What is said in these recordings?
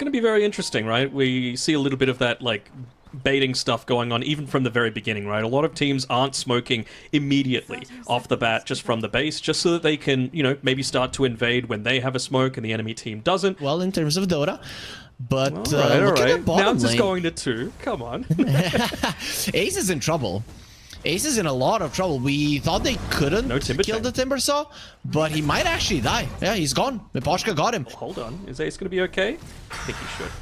going to be very interesting, right? We see a little bit of that, like, baiting stuff going on even from the very beginning, right? A lot of teams aren't smoking immediately off the bat just from the base, just so that they can, you know, maybe start to invade when they have a smoke and the enemy team doesn't. Well, in terms of Dota. But all look right. at the bottom Now it's lane. going to 2. Come on. Ace is in trouble. Ace is in a lot of trouble. We thought they couldn't kill the Timbersaw, but he might actually die. Yeah, he's gone. Miposhka got him. Hold on. Is Ace going to be okay? I think he should.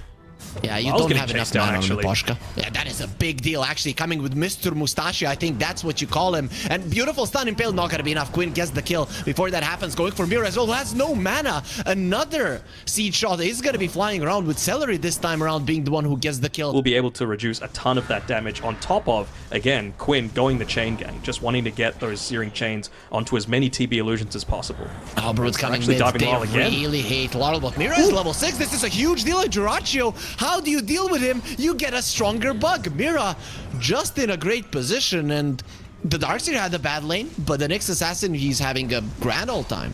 Yeah, you don't have enough mana on Miposhka. Yeah, that is a big deal, actually, coming with Mr. Mustache. I think that's what you call him. And beautiful stun impale, not gonna be enough. Quinn gets the kill. Before that happens, going for Mira as well, who has no mana. Another siege shot is gonna be flying around with Celery this time around being the one who gets the kill. We'll be able to reduce a ton of that damage on top of, again, Quinn going the chain gang, just wanting to get those searing chains onto as many TB illusions as possible. Albrood's coming mid. They really hate Laurel, but Mira is level 6. This is a huge deal. Duraccio, how do you deal with him? You get a stronger bug. Mira just in a great position, and the Darkseer had a bad lane, but the Nyx Assassin, he's having a grand old time.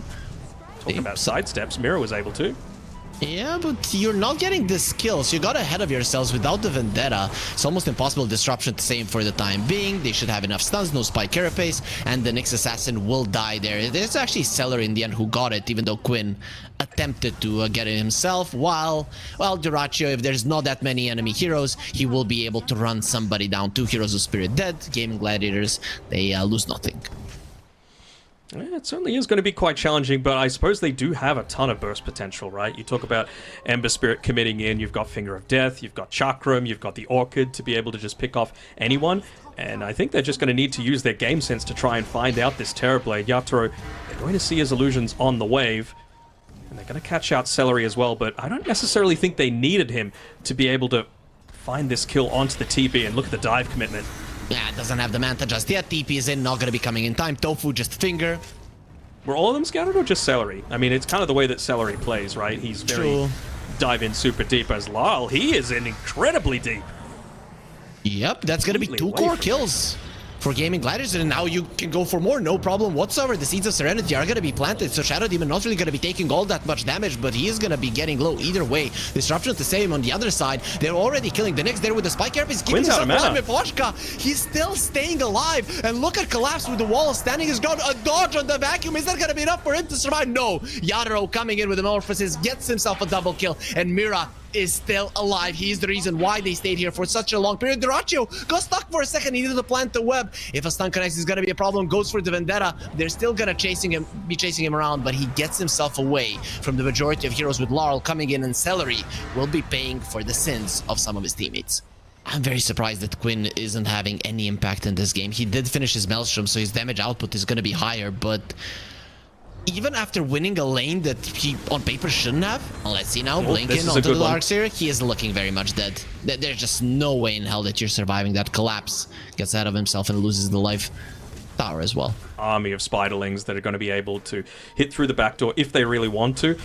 Talking about sidesteps, Mira was able to. Yeah, but you're not getting this kill, so you got ahead of yourselves without the Vendetta. It's almost impossible disruption to save for the time being. They should have enough stuns, no spike carapace, and the Nyx Assassin will die there. It's actually Celery in the end who got it, even though Quinn attempted to get it himself, while Duraccio, if there's not that many enemy heroes, he will be able to run somebody down. 2 Heroes of Spirit dead, Gaming Gladiators, they lose nothing. Yeah, it certainly is going to be quite challenging, but I suppose they do have a ton of burst potential, right? You talk about Ember Spirit committing in, you've got Finger of Death, you've got Chakram, you've got the Orchid to be able to just pick off anyone, and I think they're just going to need to use their game sense to try and find out this Terrorblade. Yatoro, they're going to see his illusions on the wave, and they're going to catch out Celery as well, but I don't necessarily think they needed him to be able to find this kill onto the TB, and look at the dive commitment. Yeah, doesn't have the Manta just yet. TP is in, not gonna be coming in time. Tofu just Finger. Were all of them scattered or just Celery? I mean, it's kind of the way that Celery plays, right? He's very dive in super deep, as Lyle, he is in incredibly deep. Yep, that's gonna be 2 core kills for Gaming Gladiators, and now you can go for more, no problem whatsoever. The Seeds of Serenity are going to be planted, so Shadow Demon not really going to be taking all that much damage, but he is going to be getting low either way. Disruption to save him on the other side. They're already killing the Nyx there with the Spike Carapace. Keeping himself alive. Miposhka, he's still staying alive, and look at Collapse with the wall standing his ground. A dodge on the vacuum, is that going to be enough for him to survive? No, Yatoro coming in with the Metamorphosis, gets himself a double kill, and Mira is still alive. He's the reason why they stayed here for such a long period. Duraccio got stuck for a second. He needed to plant the web. If a stun connects, is going to be a problem. Goes for the Vendetta. They're still going to be chasing him around, but he gets himself away from the majority of heroes, with Laurel coming in, and Celery will be paying for the sins of some of his teammates. I'm very surprised that Quinn isn't having any impact in this game. He did finish his Maelstrom, so his damage output is going to be higher, but even after winning a lane that he on paper shouldn't have, let's see now, blinking onto the Darkseer, he is looking very much dead. There's just no way in hell that you're surviving that. Collapse gets ahead of himself and loses the life tower as well. Army of Spiderlings that are going to be able to hit through the back door if they really want to.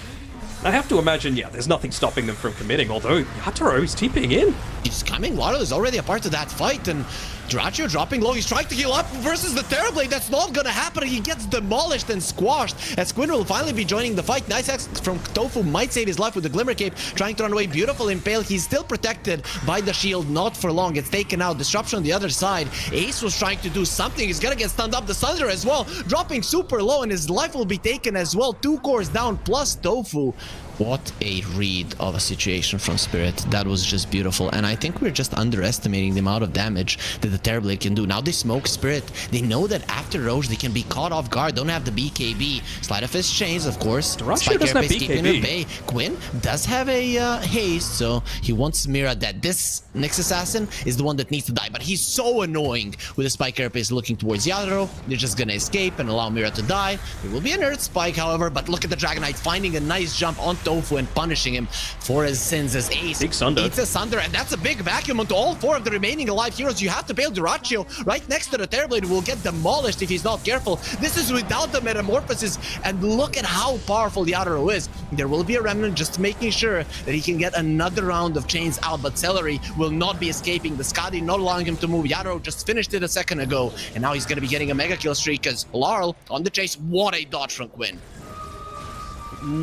I have to imagine, yeah, there's nothing stopping them from committing, although Yatoro is TPing in. He's coming. Waddle is already a part of that fight, and Duraccio dropping low. He's trying to heal up versus the Terrorblade. That's not gonna happen. He gets demolished and squashed, as Quinn will finally be joining the fight. Nice X from Tofu might save his life with the Glimmer Cape, trying to run away. Beautiful Impale. He's still protected by the shield, not for long. It's taken out. Disruption on the other side. Ace was trying to do something. He's gonna get stunned up. The Sunder as well, dropping super low, and his life will be taken as well. 2 cores down, plus Tofu. What a read of a situation from Spirit. That was just beautiful. And I think we're just underestimating the amount of damage that the Terrorblade can do. Now they smoke Spirit. They know that after Roche, they can be caught off guard. Don't have the BKB. Sleight of Fist chains, of course. Duraccio doesn't have BKB. Quinn does have a haste, so he wants Mira dead. This Nyx Assassin is the one that needs to die, but he's so annoying with the Spike Carapace looking towards Yatoro. They're just gonna escape and allow Mira to die. There will be an Earth Spike, however, but look at the Dragon Knight finding a nice jump on Tofu and punishing him for his sins as Ace eats a Sunder, and that's a big vacuum onto all 4 of the remaining alive heroes. You have to bail. Duraccio right next to the Terrorblade will get demolished if he's not careful. This is without the Metamorphosis, and look at how powerful Yatoro is. There will be a Remnant just making sure that he can get another round of chains out, but Celery will not be escaping. The Skadi not allowing him to move. Yatoro just finished it a second ago, and now he's going to be getting a mega kill streak as Laurel on the chase. What a dodge from Quinn.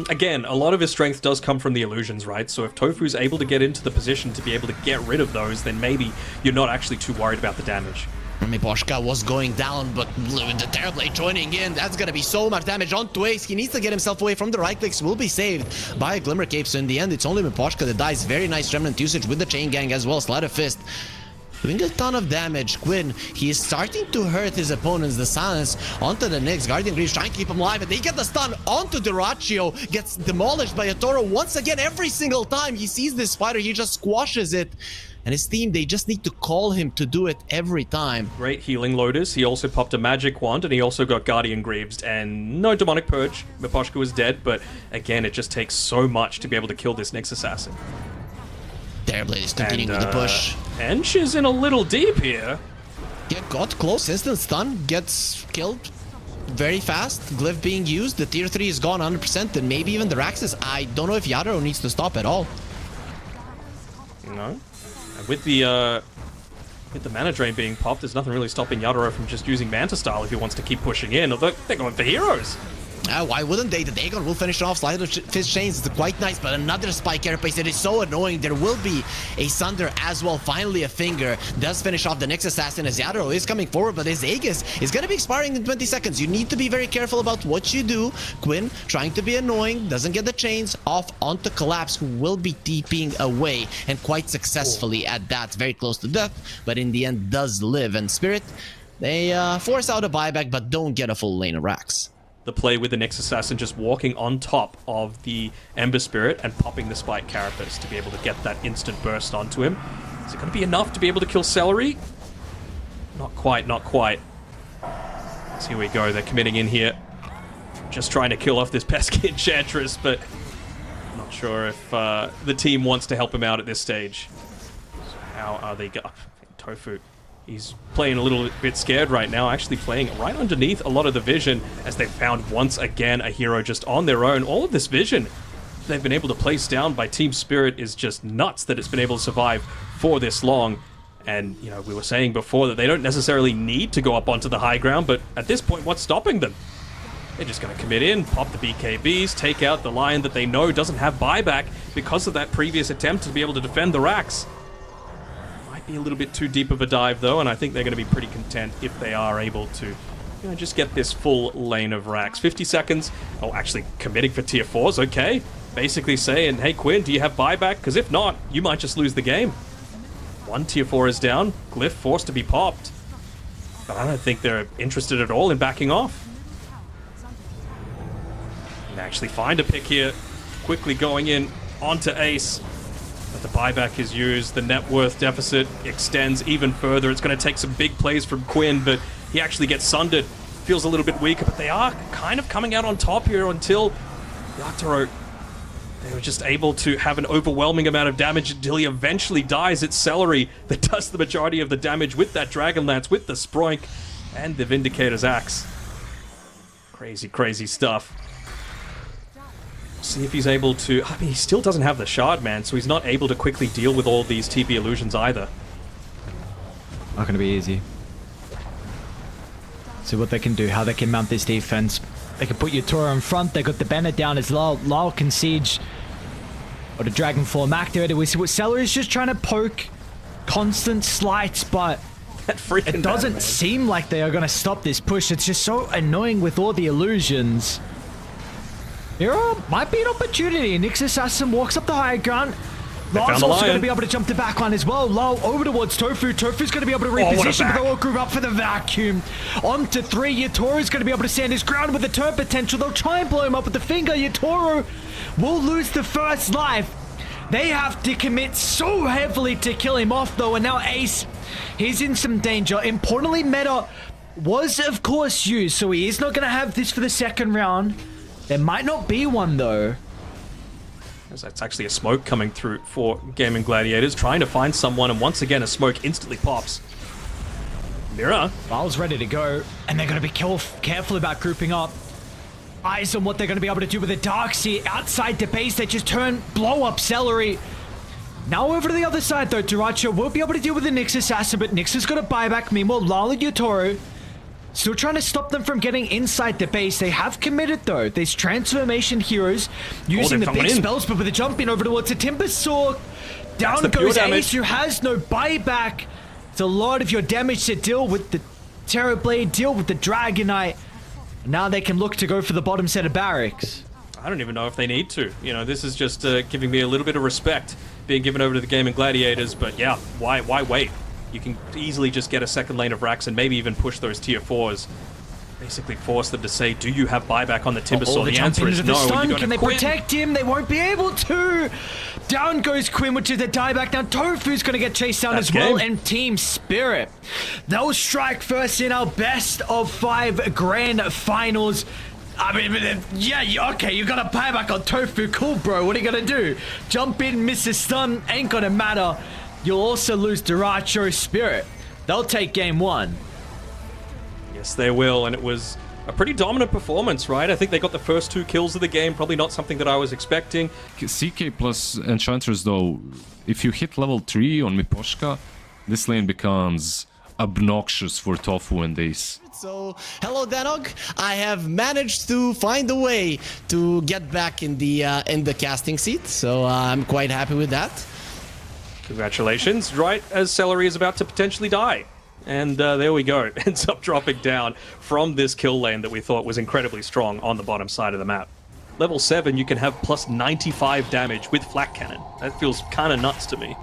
again, a lot of his strength does come from the illusions, right? So if Tofu's able to get into the position to be able to get rid of those, then maybe you're not actually too worried about the damage. Miposhka was going down, but with the Terrorblade joining in, that's gonna be so much damage onto Ace. He needs to get himself away from the right clicks, will be saved by a Glimmer Cape. So in the end, it's only Miposhka that dies. Very nice Remnant usage with the Chain Gang as well. Sleight of Fist doing a ton of damage. Quinn, he is starting to hurt his opponents. The silence onto the Nyx. Guardian Greaves trying to keep him alive, and they get the stun onto Dyrachyo. Gets demolished by Yatoro once again. Every single time he sees this fighter, he just squashes it. And his team, they just need to call him to do it every time. Great healing loaders. He also popped a magic wand, and he also got Guardian Greaves, and no Demonic Purge. Miposhka was dead, but again, it just takes so much to be able to kill this Nyx Assassin. Terrorblade is continuing with the push. And she's in a little deep here. Yeah, got close, instant stun, gets killed very fast. Glyph being used, the tier 3 is gone 100%, and maybe even the Raxus. I don't know if Yadro needs to stop at all. No. With the mana drain being popped, there's nothing really stopping Yadoro from just using Manta Style if he wants to keep pushing in. Although they're going for heroes. Why wouldn't they? The Dagon will finish off. Sleight of Fist Chains is quite nice, but another spike carapace. It is so annoying. There will be a Sunder as well. Finally, a Finger does finish off the next assassin as Yadro is coming forward, but his Aegis is going to be expiring in 20 seconds. You need to be very careful about what you do. Quinn trying to be annoying, doesn't get the chains off onto Collapse, who will be TPing away, and quite successfully at that. Very close to death, but in the end does live. And Spirit, they force out a buyback, but don't get a full lane of racks. The play with the Nyx Assassin just walking on top of the Ember Spirit and popping the Spike Carapace to be able to get that instant burst onto him. Is it going to be enough to be able to kill Celery? Not quite, not quite. So here we go, they're committing in here. Just trying to kill off this pesky Enchantress, but I'm not sure if the team wants to help him out at this stage. So how are they going? Tofu. He's playing a little bit scared right now, actually playing right underneath a lot of the vision as they found once again a hero just on their own. All of this vision they've been able to place down by Team Spirit is just nuts that it's been able to survive for this long. And, you know, we were saying before that they don't necessarily need to go up onto the high ground, but at this point, what's stopping them? They're just going to commit in, pop the BKBs, take out the Lion that they know doesn't have buyback because of that previous attempt to be able to defend the racks. Be a little bit too deep of a dive though, and I think they're going to be pretty content if they are able to, you know, just get this full lane of racks. 50 seconds. Oh, actually committing for tier 4s, okay. Basically saying, hey Quinn, do you have buyback? Because if not, you might just lose the game. One tier 4 is down, Glyph forced to be popped. But I don't think they're interested at all in backing off. And actually find a pick here, quickly going in onto Ace. But the buyback is used, the net worth deficit extends even further. It's going to take some big plays from Quinn, but he actually gets sundered. Feels a little bit weaker, but they are kind of coming out on top here until Yatoro, they were just able to have an overwhelming amount of damage until he eventually dies. It's Celery that does the majority of the damage with that Dragon Lance, with the Sproink, and the Vindicator's Axe. Crazy, crazy stuff. See if he's able to... I mean, he still doesn't have the Shard, man, so he's not able to quickly deal with all these TP illusions either. Not going to be easy. See what they can do, how they can mount this defense. They can put Yatoro in front, they got the Bennett down as well. Lyle can siege. Or the Dragonfall Mac there. We see what Seller is just trying to poke. Constant slights, but... it doesn't seem like they are going to stop this push. It's just so annoying with all the illusions. There might be an opportunity. Nyx Assassin walks up the high ground. Lyle's also going to be able to jump the back line as well. Lyle over towards Tofu. Tofu's going to be able to reposition, but they'll all group up for the vacuum. On to 3. Yatoro's going to be able to stand his ground with the turn potential. They'll try and blow him up with the finger. Yatoro will lose the first life. They have to commit so heavily to kill him off, though. And now Ace, he's in some danger. Importantly, Meta was, of course, used, so he is not going to have this for the second round. There might not be one, though. That's actually a smoke coming through for Gaming Gladiators, trying to find someone, and once again, a smoke instantly pops. Mira. Val's ready to go, and they're going to be careful about grouping up. Eyes on what they're going to be able to do with the Darkseer outside the base. They just blow up Celery. Now over to the other side, though. Dyrachyo will be able to deal with the Nyx Assassin, but Nyx has got a buyback. Meanwhile, Lyle and Yatoro Still trying to stop them from getting inside the base. They have committed, though. These transformation heroes using the big spells, but with a jump in over towards the Timbersaw. Down goes Ace, who has no buyback. It's a lot of your damage to deal with the Terror Blade, deal with the Dragonite. Now they can look to go for the bottom set of barracks. I don't even know if they need to. You know, this is just giving me a little bit of respect being given over to the Gaming Gladiators, but yeah, why wait? You can easily just get a second lane of racks and maybe even push those tier 4s. Basically force them to say, do you have buyback on the Timbersaw? The answer is no. Stun. Can they protect him? They won't be able to. Down goes Quinn, which is a dieback. Now Tofu's going to get chased down as well, and Team Spirit. They'll strike first in our best of 5 grand finals. I mean, yeah, okay, you got a buyback on Tofu. Cool, bro. What are you going to do? Jump in, miss a stun. Ain't going to matter. You'll also lose Duracho Spirit. They'll take game 1. Yes, they will, and it was a pretty dominant performance, right? I think they got the first 2 kills of the game, probably not something that I was expecting. CK plus Enchantress, though, if you hit level 3 on Miposhka, this lane becomes obnoxious for Tofu and Ace. So, hello Danog. I have managed to find a way to get back in the casting seat, so I'm quite happy with that. Congratulations, right as Celery is about to potentially die. And there we go. It ends up dropping down from this kill lane that we thought was incredibly strong on the bottom side of the map. Level 7, you can have plus 95 damage with Flak Cannon. That feels kind of nuts to me.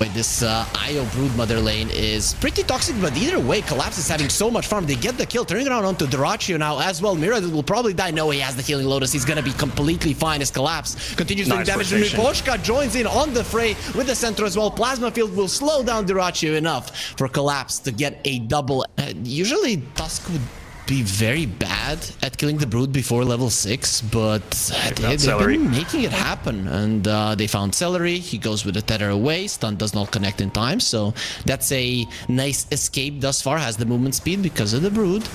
Wait, this IO Broodmother lane is pretty toxic, but either way, Collapse is having so much farm. They get the kill, turning around onto Duracho now as well. Mira will probably die. No, he has the Healing Lotus. He's going to be completely fine as Collapse continues doing damage. Miposhka joins in on the fray with the center as well. Plasma Field will slow down Duracho enough for Collapse to get a double. Usually, Tusk would be very bad at killing the Brood before level 6, but they've been making it happen, and they found Celery. He goes with the tether away. Stun does not connect in time, so that's a nice escape thus far. Has the movement speed because of the Brood.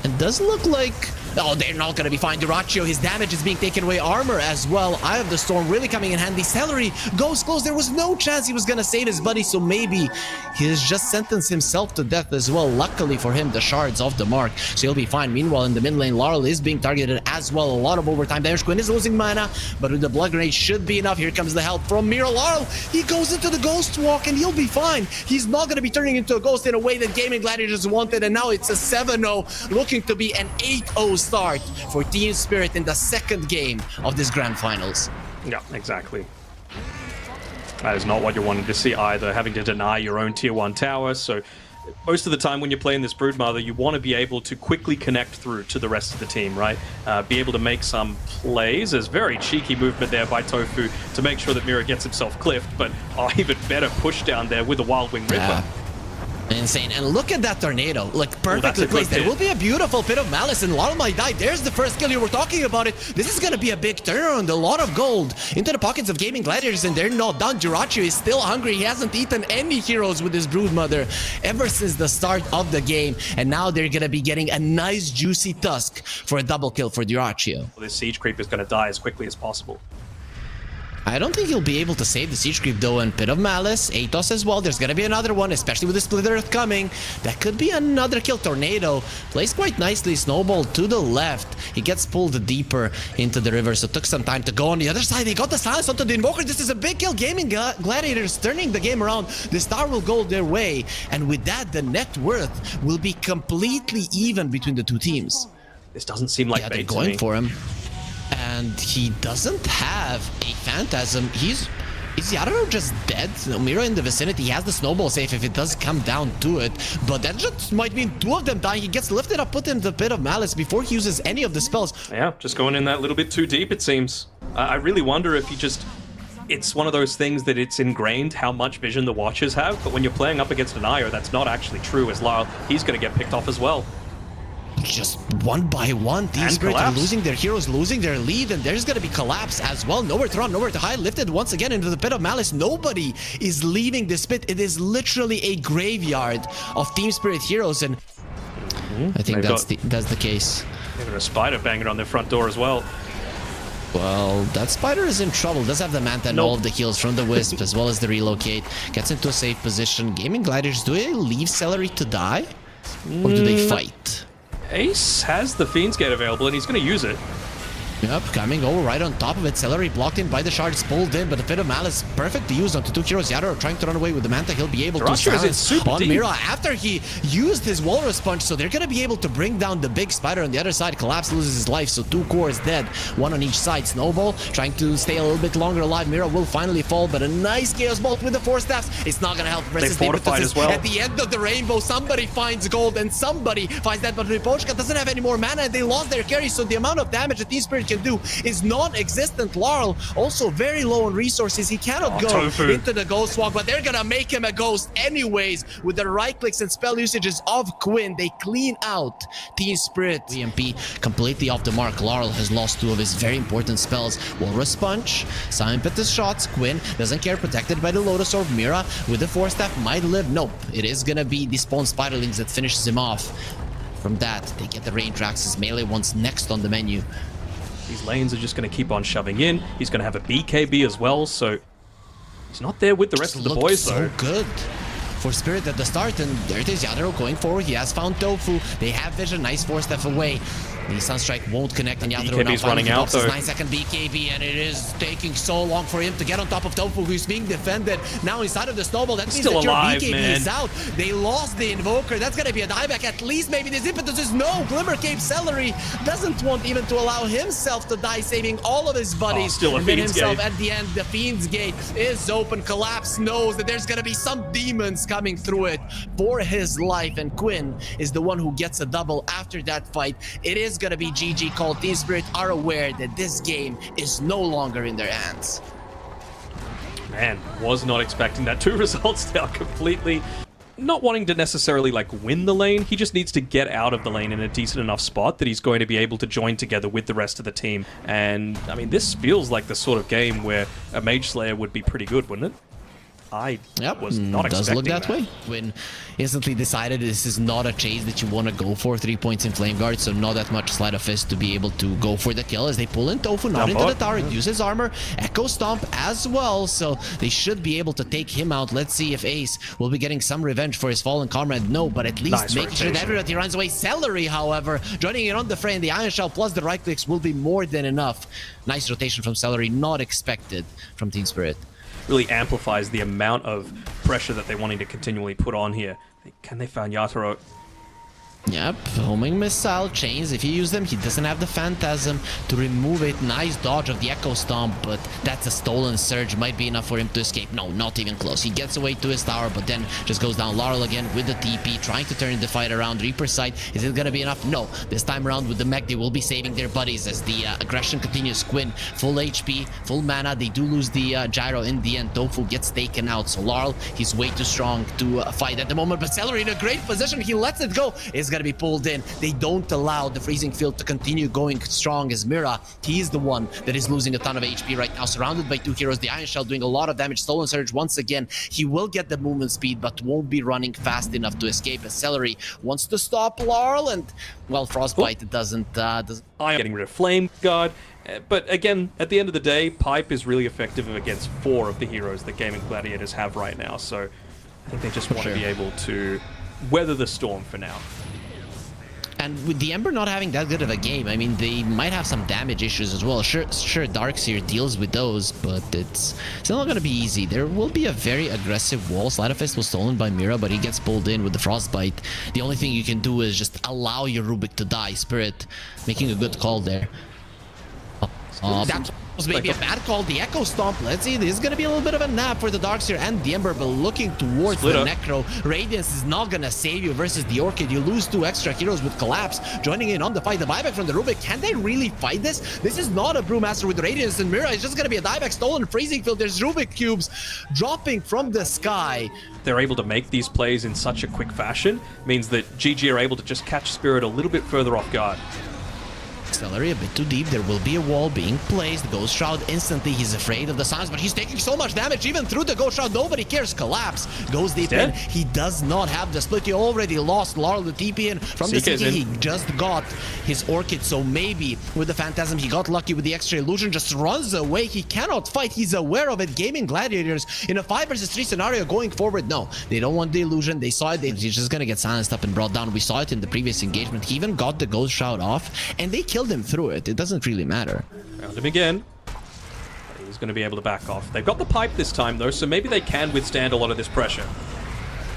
It does look like... Oh, they're not going to be fine. Duracho, his damage is being taken away. Armor as well. Eye of the Storm really coming in handy. Celery goes close. There was no chance he was going to save his buddy, so maybe he has just sentenced himself to death as well. Luckily for him, the shards off the mark, so he'll be fine. Meanwhile, in the mid lane, Laurel is being targeted as well. A lot of overtime damage. Quinn is losing mana, but with the Blood Grenade should be enough. Here comes the help from Mira. Laurel, he goes into the Ghost Walk, and he'll be fine. He's not going to be turning into a ghost in a way that Gaming Gladiators wanted, and now it's a 7-0, looking to be an 8-0 start for Team Spirit in the second game of this Grand Finals. Yeah, exactly. That is not what you're wanting to see either, having to deny your own tier 1 tower. So most of the time when you're playing this Broodmother, you want to be able to quickly connect through to the rest of the team, right? Be able to make some plays. There's very cheeky movement there by Tofu to make sure that Mira gets himself cliffed, but even better push down there with the Wild Wing Ripper. Insane. And look at that tornado. Like, perfectly placed. There will be a beautiful Pit of Malice, and Laurel might die. There's the first kill. You were talking about it. This is going to be a big turnaround. A lot of gold into the pockets of Gaming Gladiators, and they're not done. Duracho is still hungry. He hasn't eaten any heroes with his Broodmother ever since the start of the game. And now they're going to be getting a nice, juicy Tusk for a double kill for Duracho. Well, this Siege Creep is going to die as quickly as possible. I don't think he'll be able to save the Siege Creep though, and Pit of Malice, Atos as well. There's gonna be another one, especially with the Split Earth coming. That could be another kill. Tornado plays quite nicely. Snowball to the left. He gets pulled deeper into the river, so it took some time to go on the other side. They got the silence onto the Invoker. This is a big kill. Gaming Gladiators turning the game around. The star will go their way, and with that, the net worth will be completely even between the two teams. This doesn't seem like they're going for him. And he doesn't have a Phantasm. Is Yarrow just dead? No, Mira in the vicinity. He has the snowball safe if it does come down to it. But that just might mean 2 of them dying. He gets lifted up, put in the Pit of Malice before he uses any of the spells. Yeah, just going in that little bit too deep, it seems. I really wonder if he just... It's one of those things that it's ingrained how much vision the Watchers have. But when you're playing up against an IO, that's not actually true. As Lyle, he's going to get picked off as well. Just one by one, Team Spirit are losing their heroes, losing their lead, and there's gonna be collapse as well. Nowhere to run, nowhere to hide. Lifted once again into the Pit of Malice. Nobody is leaving this pit. It is literally a graveyard of Team Spirit heroes, and I think that's the case. They've got a spider banging on their front door as well. Well, that spider is in trouble. Does have the Manta and all of the heals from the Wisp, as well as the relocate. Gets into a safe position. Gaming Gladiators, do they leave Celery to die? Or do they fight? Ace has the Fiend's Gate available, and he's going to use it. Yep, coming over right on top of it. Celery blocked in by the shards, pulled in, but a bit of malice perfect to use onto 2 heroes. Yadro trying to run away with the Manta. He'll be able to silence on deep. Mira after he used his Walrus Punch, so they're gonna be able to bring down the big spider on the other side. Collapse loses his life, so 2 cores dead, 1 on each side. Snowball trying to stay a little bit longer alive. Mira will finally fall, but a nice Chaos Bolt with the 4 staffs. It's not gonna help versus the fortified as well. At the end of the rainbow, somebody finds gold and somebody finds that, but Miposhka doesn't have any more mana and they lost their carry, so the amount of damage that Team Spirit can do is non-existent. Laurel also very low on resources. He cannot go into the Ghost Walk, but they're gonna make him a ghost anyways with the right clicks and spell usages of Quinn. They clean out Team Spirit. EMP completely off the mark. Laurel has lost 2 of his very important spells. Walrus Punch, some impetus shots. Quinn doesn't care, protected by the Lotus Orb. Mira with the 4 staff might live. Nope, it is gonna be the spawn spiderlings that finishes him off. From that, they get the Rain Drax's melee ones next on the menu. These lanes are just going to keep on shoving in. He's going to have a BKB as well, so he's not there with the rest of the boys, though. So good for Spirit at the start, and there it is. Yadro going forward. He has found Tofu. They have vision. Nice 4 step away. The Sunstrike won't connect, and Yadro now running out, though. 9-second BKB, and it is taking so long for him to get on top of Tofu, who's being defended. Now inside of the Snowball, that means still that alive, your BKB man. is out. They lost the Invoker. That's going to be a dieback. At least maybe this impetus is no. Glimmer Cape Celery doesn't want even to allow himself to die, saving all of his buddies. Still a and then Fiend's himself Gate. at the end. The Fiend's Gate is open. Collapse knows that there's going to be some demons coming through it for his life, and Quinn is the one who gets a double after that fight. It is going to be GG call. Team Spirit are aware that this game is no longer in their hands. Man, was not expecting that. 2 results now, completely not wanting to necessarily like win the lane. He just needs to get out of the lane in a decent enough spot that he's going to be able to join together with the rest of the team. And I mean, this feels like the sort of game where a Mage Slayer would be pretty good, wouldn't it? I was not expecting does look that way. Quinn instantly decided this is not a chase that you want to go for. 3 points in Flame Guard, so not that much Sleight of Fist to be able to go for the kill as they pull in Tofu, not into the tower, uses armor, Echo Stomp as well, so they should be able to take him out. Let's see if Ace will be getting some revenge for his fallen comrade. No, but at least making sure that everybody runs away. Celery, however, joining in on the fray, and the Iron Shell plus the right clicks will be more than enough. Nice rotation from Celery, not expected from Team Spirit. Really amplifies the amount of pressure that they're wanting to continually put on here. Can they find Yatoro? Yep, homing missile chains. If you use them, he doesn't have the Phantasm to remove it. Nice dodge of the Echo Stomp, but that's a stolen surge. Might be enough for him to escape. No, not even close. He gets away to his tower, but then just goes down. Laurel again with the TP, trying to turn the fight around. Reaper side, is it gonna be enough? No. This time around with the mech, they will be saving their buddies as the aggression continues. Quinn, full HP, full mana. They do lose the gyro in the end. Tofu gets taken out, so Laurel, he's way too strong to fight at the moment, but Celery in a great position. He lets it go. It's gonna be pulled in. They don't allow the freezing field to continue going strong as Mira. He is the one that is losing a ton of HP right now, surrounded by 2 heroes. The Iron Shell doing a lot of damage. Stolen Surge once again. He will get the movement speed, but won't be running fast enough to escape as Celery wants to stop Laurel, and well, Frostbite doesn't. I am getting rid of Flame Guard. But again, at the end of the day, Pipe is really effective against 4 of the heroes that Gaming Gladiators have right now. So I think they just want to be able to weather the storm for now. And with the Ember not having that good of a game, I mean, they might have some damage issues as well. Sure, Darkseer deals with those, but it's still not going to be easy. There will be a very aggressive wall. Sleight of Fist was stolen by Mira, but he gets pulled in with the Frostbite. The only thing you can do is just allow your Rubik to die. Spirit making a good call there. That was maybe a bad call. The Echo Stomp. Let's see. This is going to be a little bit of a nap for the Darkseer and the Ember, but looking towards the Necro. Radiance is not going to save you versus the Orchid. You lose 2 extra heroes with Collapse. Joining in on the fight. The buyback from the Rubik. Can they really fight this? This is not a Brewmaster with Radiance and Mira. It's just going to be a dieback stolen freezing field. There's Rubik cubes dropping from the sky. They're able to make these plays in such a quick fashion. Means that GG are able to just catch Spirit a little bit further off guard. Celery a bit too deep. There will be a wall being placed. Ghost Shroud instantly. He's afraid of the silence, but he's taking so much damage even through the Ghost Shroud. Nobody cares. Collapse. Goes deep in. He does not have the split. He already lost Larl the TP in from the CK. He just got his Orchid, so maybe with the Phantasm he got lucky with the extra illusion. Just runs away. He cannot fight. He's aware of it. Gaming Gladiators in a 5 versus 3 scenario going forward. No, they don't want the illusion. They saw it. He's just gonna get silenced up and brought down. We saw it in the previous engagement. He even got the Ghost Shroud off, and they killed him through it. It doesn't really matter. Found him again. He's going to be able to back off. They've got the pipe this time, though, so maybe they can withstand a lot of this pressure.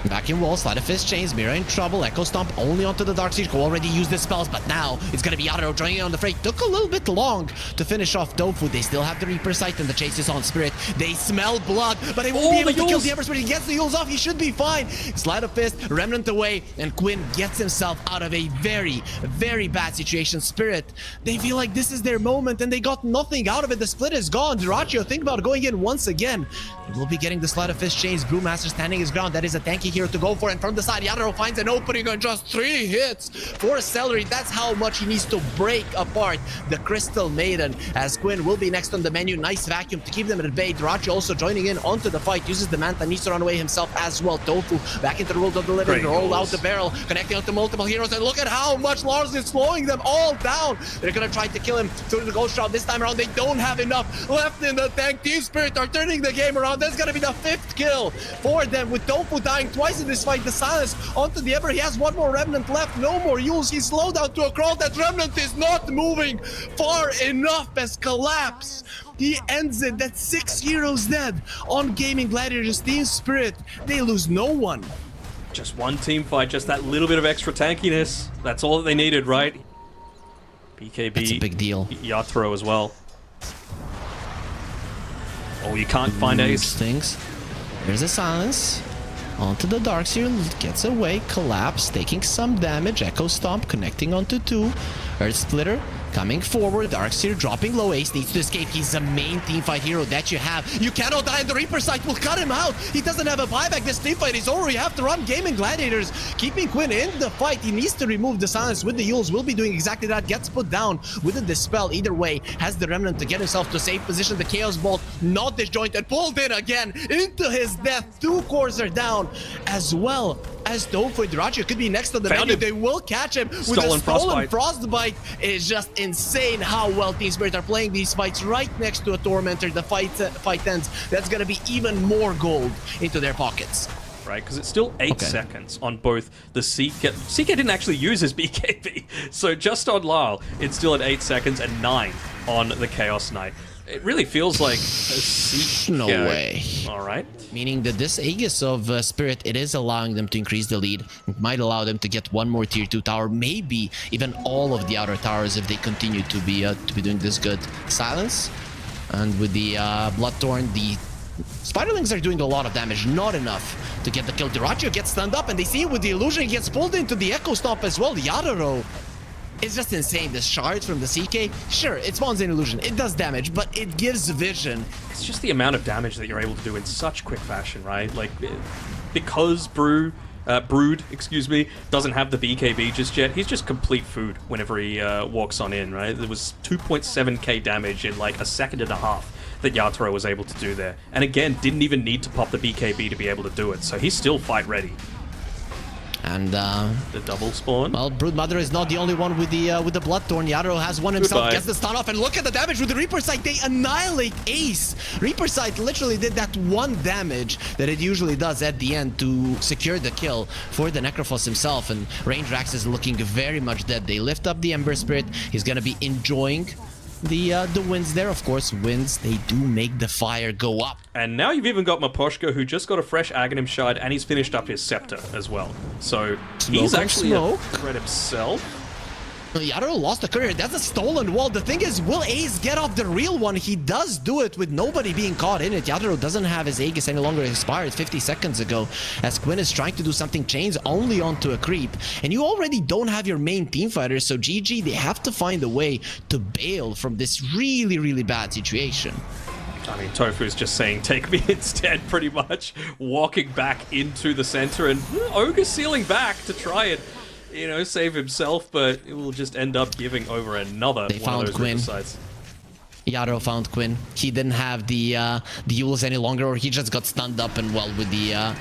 Back in wall, Sleight of Fist chains, Mira in trouble, Echo Stomp only onto the Dark Siege, who already used his spells, but now it's gonna be Yatoro joining in on the fray. Took a little bit long to finish off Tofu. They still have the Reaper Sight and the chase is on Spirit. They smell blood, but they won't be able to kill the Ember Spirit. He gets the Yules off, he should be fine. Sleight of Fist, Remnant away, and Quinn gets himself out of a very, very bad situation. Spirit, they feel like this is their moment and they got nothing out of it. The split is gone. Duraccio, think about going in once again. He will be getting the Sleight of Fist chains. Brewmaster standing his ground. That is a tanky hero to go for, and from the side, Yatoro finds an opening on just 3 hits for Celery. That's how much he needs to break apart the Crystal Maiden, as Quinn will be next on the menu. Nice vacuum to keep them at bay. Duraccio also joining in onto the fight, uses the Manta, needs to run away himself as well. Tofu back into the world of the living, roll out the barrel, connecting onto multiple heroes, and look at how much Lars is slowing them all down. They're gonna try to kill him through the Ghost Shroud. This time around, they don't have enough left in the tank. Team Spirit are turning the game around. That's gonna be the 5th kill for them, with Tofu dying twice in this fight. The silence onto the Ember. He has one more Remnant left. No more Yules. He's slowed down to a crawl. That Remnant is not moving far enough as Collapse. He ends it. That's 6 heroes dead on Gaming Gladiators. Team Spirit, they lose no one. Just one team fight, just that little bit of extra tankiness. That's all that they needed, right? BKB. That's a big deal. Yatoro as well. Oh, you can't find Ace. Things. There's a silence. Onto the Darkseer, gets away, Collapse, taking some damage, Echo Stomp connecting onto 2, Earth Splitter coming forward, Darkseer dropping low, Ace needs to escape. He's the main teamfight hero that you have. You cannot die, and the Reaper Sight will cut him out. He doesn't have a buyback. This teamfight is over. You have to run. Gaming Gladiators keeping Quinn in the fight. He needs to remove the silence with the Yules. Will be doing exactly that. Gets put down with the Dispel. Either way, has the Remnant to get himself to a safe position. The Chaos Bolt not disjointed, pulled in again into his death. 2 cores are down, as well as Tofu. Duraccio could be next on the menu. They will catch him with a stolen Frostbite. It is just insane how well Team Spirit are playing these fights right next to a Tormentor. The fight ends. That's gonna be even more gold into their pockets. Right, because it's still 8 seconds on both the CK. CK didn't actually use his BKB, so just on Lyle, it's still at 8 seconds and 9 on the Chaos Knight. It really feels like a CK. No way. All right. Meaning that this Aegis of Spirit, it is allowing them to increase the lead. It might allow them to get one more tier 2 tower, maybe even all of the outer towers if they continue to be doing this good. Silence, and with the Bloodthorn, the Spiderlings are doing a lot of damage, not enough to get the kill. Duraccio gets stunned up, and they see it with the illusion. He gets pulled into the Echo Stomp as well. Yatoro, it's just insane. The shard from the CK, sure, it spawns an illusion. It does damage, but it gives vision. It's just the amount of damage that you're able to do in such quick fashion, right? Like, because Brood, doesn't have the BKB just yet, he's just complete food whenever he walks on in, right? There was 2.7k damage in like a second and a half that Yatoro was able to do there. And again, didn't even need to pop the BKB to be able to do it, so he's still fight ready. And the double spawn. Well, Broodmother is not the only one with the Bloodthorn. Yatoro has one himself, gets the stun off, and look at the damage with the Reaper Sight. They annihilate Ace. Reaper Sight literally did that 1 damage that it usually does at the end to secure the kill for the Necrophos himself. And Rangedrax is looking very much dead. They lift up the Ember Spirit. He's gonna be enjoying the winds there. Of course, winds, they do make the fire go up. And now you've even got Maposhka, who just got a fresh Aghanim Shard, and he's finished up his Scepter as well. So he's actually a threat himself. Yatoro lost the courier. That's a stolen wall. The thing is, will Ace get off the real one? He does do it with nobody being caught in it. Yatoro doesn't have his Aegis any longer. Expired 50 seconds ago, as Quinn is trying to do something, chains only onto a creep. And you already don't have your main team fighter, so GG, they have to find a way to bail from this really, really bad situation. I mean, Tofu's just saying, take me instead, pretty much. Walking back into the center, and Ogre sealing back to try and you know, save himself, but it will just end up giving over another They one found of those Quinn. sites. Yaro found Quinn. He didn't have the Yules any longer, or he just got stunned up and well with the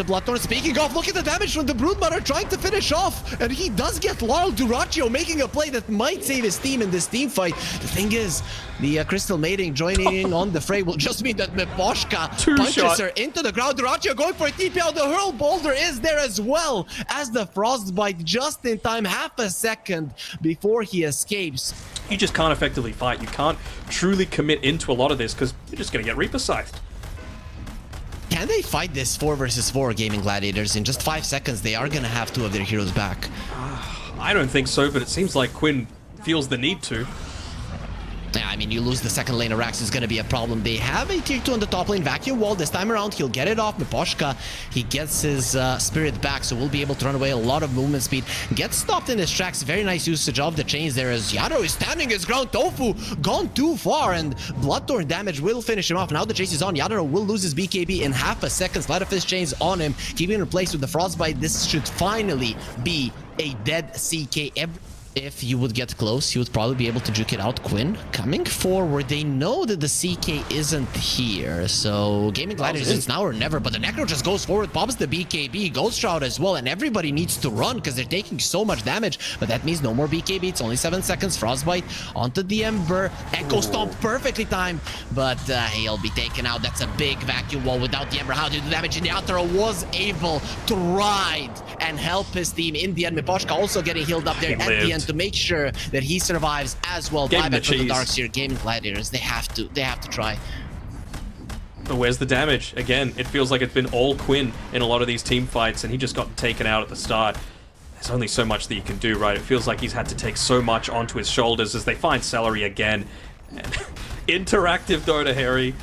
Bloodthorn. Speaking of, look at the damage from the Broodmother trying to finish off, and he does get Laurel Duraccio making a play that might save his team in this team fight. The thing is, the Crystal Mating joining on the fray will just mean that Miposhka punches her into the ground. Duraccio going for a TP out. The Hurl Boulder is there as well as the Frostbite just in time, half a second before he escapes. You just can't effectively fight. You can't truly commit into a lot of this because you're just going to get Reaper Scythed. Can they fight this 4 versus 4 Gaming Gladiators? In just 5 seconds, they are going to have 2 of their heroes back. I don't think so, but it seems like Quinn feels the need to. Yeah, I mean, you lose the second lane of Rax is going to be a problem. They have a tier 2 on the top lane. Vacuum Wall this time around. He'll get it off. Miposhka, he gets his spirit back, so we'll be able to run away. A lot of movement speed. Gets stopped in his tracks. Very nice usage of the chains there as Yaro is standing his ground. Tofu gone too far, and Bloodthorn damage will finish him off. Now the chase is on. Yaro will lose his BKB in half a second. Sleight of Fist chains on him. Keeping him replaced with the Frostbite. This should finally be a dead CK. If you would get close, you would probably be able to juke it out. Quinn coming forward. They know that the CK isn't here, so Gaming Gladiators, it's now or never. But the Necro just goes forward, pops the BKB, Ghost Shroud as well, and everybody needs to run because they're taking so much damage. But that means no more BKB. It's only 7 seconds. Frostbite onto the Ember. Echo Stomp perfectly timed, but he'll be taken out. That's a big vacuum wall without the Ember. How to do the damage? And the Outro was able to ride and help his team in the end. Miposhka also getting healed up there at the end to make sure that he survives as well. Buyback for the Darkseer. Gaming Gladiators, they have to try. But where's the damage? Again, it feels like it's been all Quinn in a lot of these team fights, and he just got taken out at the start. There's only so much that you can do, right? It feels like he's had to take so much onto his shoulders as they find Celery again. And interactive Dota, Harry.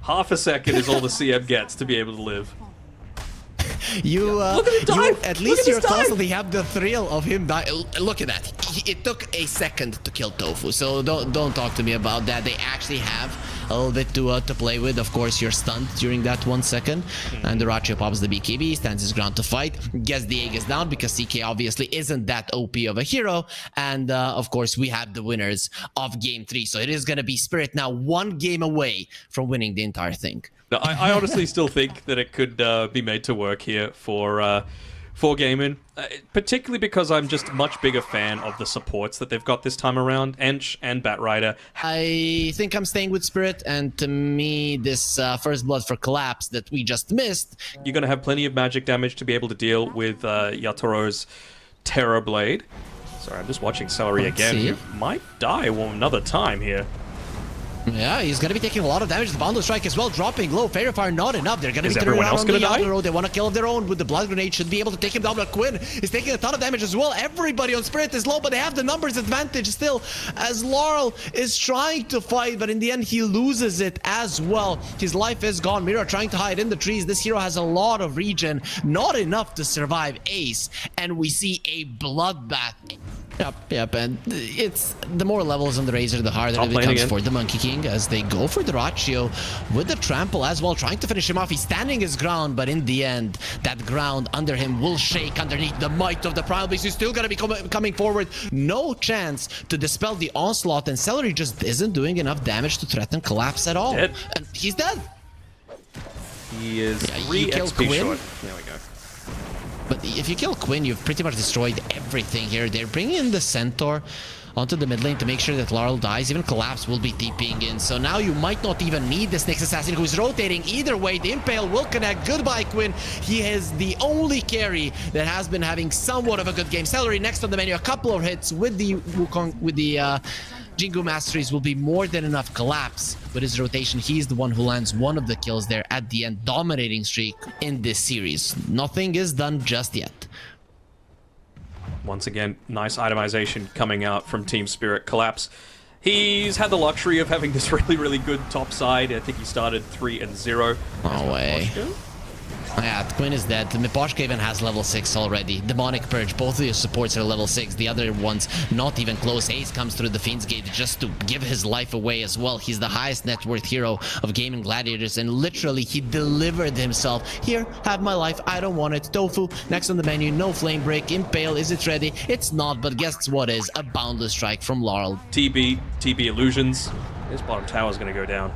Half a second is all the CM gets to be able to live. You at least you're constantly have the thrill of him die. Look at that. It took a second to kill Tofu, so don't talk to me about that. They actually have a little bit to play with. Of course, you're stunned during that 1 second, and Duraccio pops the BKB, stands his ground to fight, gets the Aegis down because CK obviously isn't that OP of a hero, and of course we have the winners of Game 3. So it is going to be Spirit now 1 game away from winning the entire thing. No, I honestly still think that it could be made to work here for GAIMIN, particularly because I'm just a much bigger fan of the supports that they've got this time around, Ench and Batrider. I think I'm staying with Spirit, and to me, this First Blood for Collapse that we just missed. You're going to have plenty of magic damage to be able to deal with Yatoro's Terror Blade. Sorry, I'm just watching Celery again. He might die another time here. Yeah, he's going to be taking a lot of damage. The Boundless Strike as well, dropping low. Fairy Fire not enough. They're going to be turning around on the outer road. They want to kill of their own with the Blood Grenade. Should be able to take him down, but Quinn is taking a ton of damage as well. Everybody on Spirit is low, but they have the numbers advantage still as Laurel is trying to fight, but in the end he loses it as well. His life is gone. Mirror trying to hide in the trees. This hero has a lot of regen, not enough to survive Ace, and we see a bloodbath. Yep, and it's the more levels on the Razor, the harder it becomes for the Monkey King as they go for Duraccio with the trample as well, trying to finish him off. He's standing his ground, but in the end, that ground under him will shake underneath the might of the Primal Beast. He's still gonna be coming forward. No chance to dispel the onslaught, and Celery just isn't doing enough damage to threaten collapse at all. Dead. And he's dead. He is 3 XP short. There we go. But if you kill Quinn, you've pretty much destroyed everything here. They're bringing in the Centaur onto the mid lane to make sure that Laurel dies. Even Collapse will be TPing in. So now you might not even need this next assassin who's rotating. Either way, the Impale will connect. Goodbye, Quinn. He is the only carry that has been having somewhat of a good game. Celery next on the menu. A couple of hits with the Wukong, with the Jingu Masteries will be more than enough. Collapse with his rotation. He's the one who lands one of the kills there at the end. Dominating streak in this series. Nothing is done just yet. Once again, nice itemization coming out from Team Spirit. Collapse. He's had the luxury of having this really good top side. I think he started 3-0. No way. Yeah, Quinn is dead. Miposhka even has level 6 already. Demonic Purge, both of your supports are level 6. The other ones not even close. Ace comes through the Fiend's Gate just to give his life away as well. He's the highest net worth hero of Gaming Gladiators, and literally he delivered himself. Here, have my life. I don't want it. Tofu, next on the menu. No Flame Break. Impale, is it ready? It's not, but guess what is? A Boundless Strike from Laurel. TB Illusions. His bottom tower's going to go down.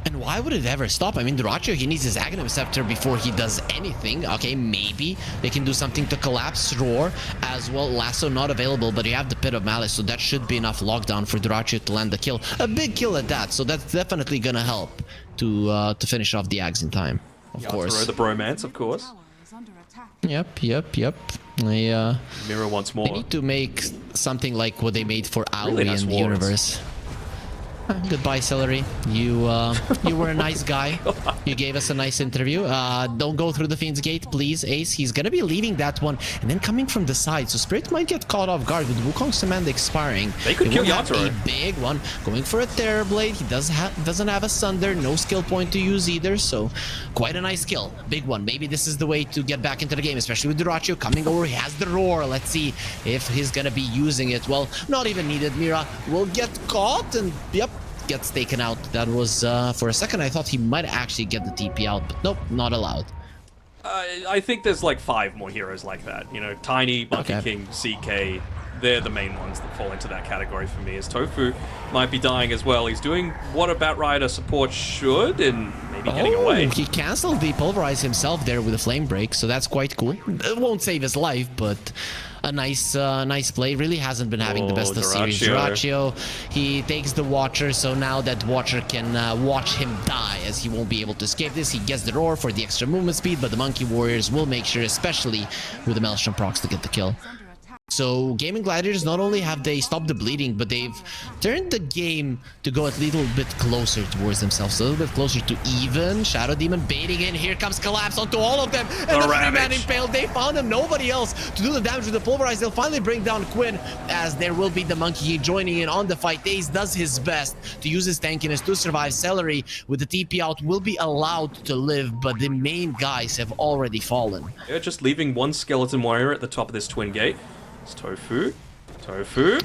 And why would it ever stop? I mean, Dyrachyo, he needs his Aghanim Scepter before he does anything. Okay, maybe they can do something to collapse Roar as well. Lasso not available, but you have the Pit of Malice, so that should be enough lockdown for Dyrachyo to land the kill. A big kill at that, so that's definitely gonna help to finish off the Ags in time, of course. The bromance, of course. Yep. Mirror once more. They need to make something like what they made for Aoi Really nice in the wards. universe. Goodbye, Celery. You were a nice guy. You gave us a nice interview. Don't go through the Fiend's Gate, please, Ace. He's gonna be leaving that one and then coming from the side. So Spirit might get caught off guard with Wukong's command expiring. They could kill will have Yatoro. a big one. Going for a Terrorblade. He doesn't have a Sunder. No skill point to use either. So quite a nice kill. Big one. Maybe this is the way to get back into the game, especially with Dyrachyo coming over. He has the Roar. Let's see if he's gonna be using it. Well, not even needed. Mira will get caught and yep, gets taken out. That was for a second I thought he might actually get the TP out, but nope, not allowed. I think there's like 5 more heroes like that. You know, Tiny, Monkey Okay. King, CK. They're the main ones that fall into that category for me. As Tofu might be dying as well. He's doing what a Batrider support should, and maybe getting away. He canceled the Pulverize himself there with a Flame Break, so that's quite cool. It won't save his life, but a nice play. Really hasn't been having the best of series. Dyrachyo, he takes the Watcher, so now that Watcher can watch him die, as he won't be able to escape this. He gets the Roar for the extra movement speed, but the Monkey Warriors will make sure, especially with the Maelstrom procs, to get the kill. So Gaming Gladiators, not only have they stopped the bleeding, but they've turned the game to go a little bit closer towards themselves, a little bit closer to even. Shadow Demon baiting in. Here comes Collapse onto all of them. And the 3-man Impale, they found him. Nobody else to do the damage with the Pulverize. They'll finally bring down Quinn, as there will be the Monkey joining in on the fight. Ace does his best to use his tankiness to survive. Celery with the TP out will be allowed to live, but the main guys have already fallen. Yeah, just leaving one Skeleton Warrior at the top of this Twin Gate. It's Tofu.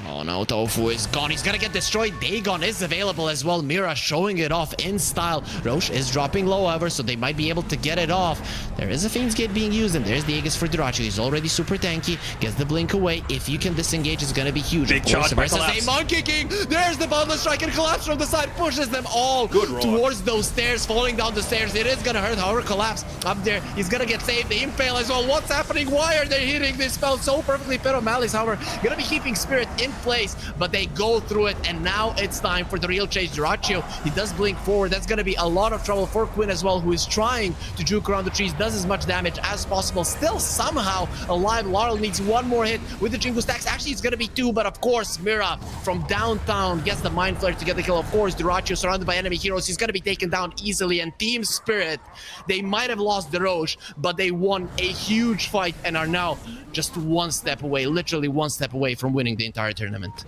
Oh no, Tofu is gone. He's gonna get destroyed. Dagon is available as well. Mira showing it off in style. Roche is dropping low, however, so they might be able to get it off. There is a Fiend's Gate being used, and there's the Aegis for Dyrachyo. He's already super tanky. Gets the blink away. If you can disengage, it's gonna be huge. Big charge by versus Collapse. a Monkey King. There's the Boundless Strike, and Collapse from the side pushes them all towards those stairs, falling down the stairs. It is gonna hurt. However, Collapse up there, he's gonna get saved. The Impale as well. What's happening? Why are they hitting this spell so perfectly? Pit of Malice, however, gonna be keeping Spirit in place, but they go through it, and now it's time for the real chase. Dyrachyo, he does blink forward. That's gonna be a lot of trouble for Quinn as well, who is trying to juke around the trees, does as much damage as possible, still somehow alive. Laurel needs one more hit with the Jingu stacks. Actually, it's gonna be 2, but of course, Mira from downtown gets the Mind Flare to get the kill. Of course, Dyrachyo surrounded by enemy heroes. He's gonna be taken down easily, and Team Spirit, they might have lost the Roche, but they won a huge fight and are now just one step away, literally one step away from winning the entire tournament.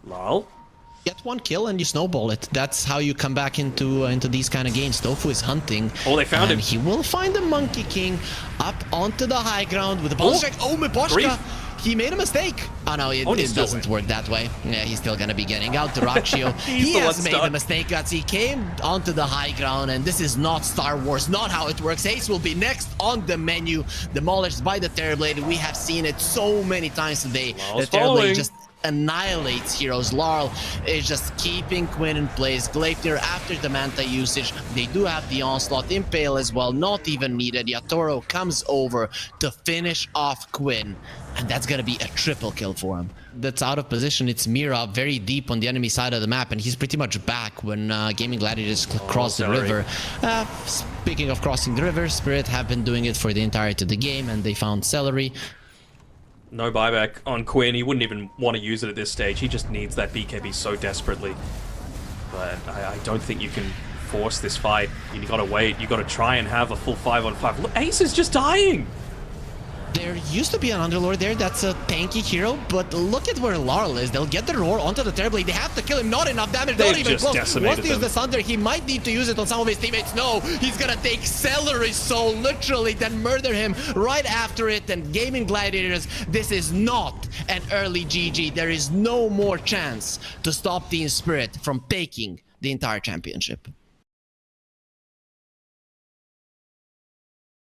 Lol. Get one kill and you snowball it. That's how you come back into these kind of games. Tofu is hunting. Oh, they found him. He will find the Monkey King up onto the high ground with the ball strike. Oh, Miposhka! He made a mistake. Oh no, it doesn't work that way. Yeah, he's still gonna be getting out. Dyrachyo, he has made a mistake. He came onto the high ground, and this is not Star Wars, not how it works. Ace will be next on the menu, demolished by the Terrorblade. We have seen it so many times today. The Terrorblade just annihilates heroes. Laurel is just keeping Quinn in place. Gleipnir after the Manta usage. They do have the Onslaught. Impale as well, not even needed. Yatoro comes over to finish off Quinn, and that's gonna be a triple kill for him. That's out of position. It's Mira very deep on the enemy side of the map, and he's pretty much back when Gaming Gladiators cross the river. Speaking of crossing the river, Spirit have been doing it for the entirety of the game, and they found Celery. No buyback on Quinn. He wouldn't even want to use it at this stage. He just needs that BKB so desperately. But I don't think you can force this fight. You gotta wait. You gotta try and have a full 5-on-5. Look, Ace is just dying. There used to be an Underlord there that's a tanky hero, but look at where Larl is. They'll get the roar onto the Terrorblade. They have to kill him. Not enough damage. They've Not even just close. decimated Wants to use them. the Sunder. He might need to use it on some of his teammates. No, he's gonna take Celery Soul, literally, then murder him right after it. And Gaming Gladiators, this is not an early GG. There is no more chance to stop Team Spirit from taking the entire championship.